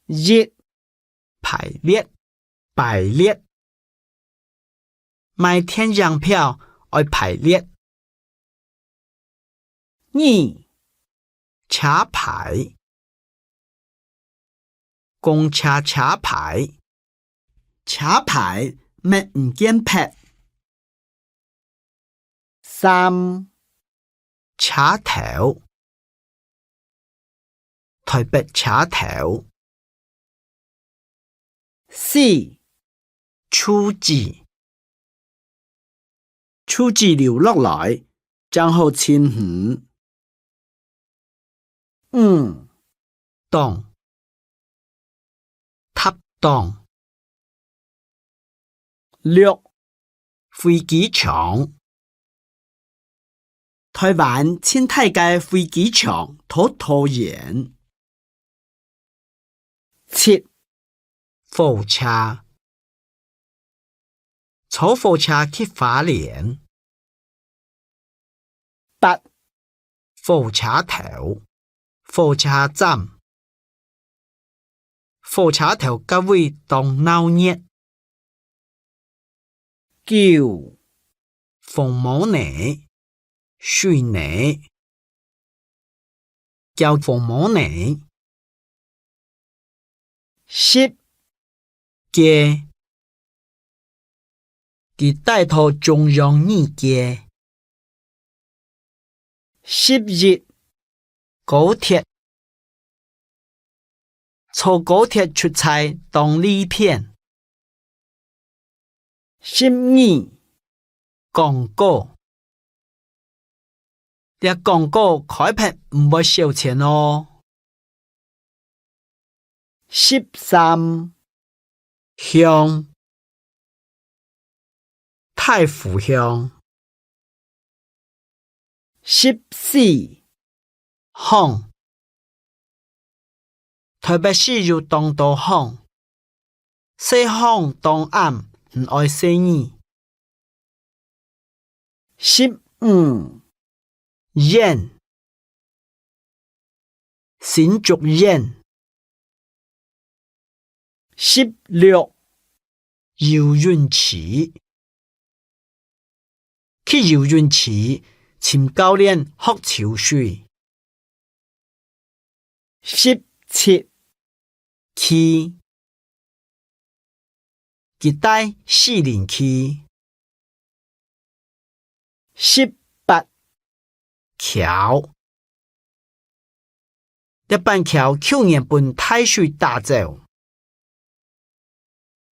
日排列、排列。买天上票要排列。二车牌，公车车牌，车牌咩唔见劈。三车头，台北车头。四初字，粗字流落來，正好千五。五檔，塔檔。六飛機場，台灣清泰嘅飛機場好拖延。七火車，坐火車去花蓮。八火車頭，火車站，火車頭各位當鬧熱。九鳳毛泥，水泥，叫鳳毛泥。十街，佢帶頭中央二街。11高鐵，坐高鐵出差當禮片。12廣告，啲廣告開拍唔會收錢哦。13鄉，太湖鄉。14巷，台北市有當道巷，細巷當暗唔愛生意。15燕，新竹燕。16游泳池，去游泳池請教練學游水。17去，佢帶四零去。18橋，一板橋去年本太水打走。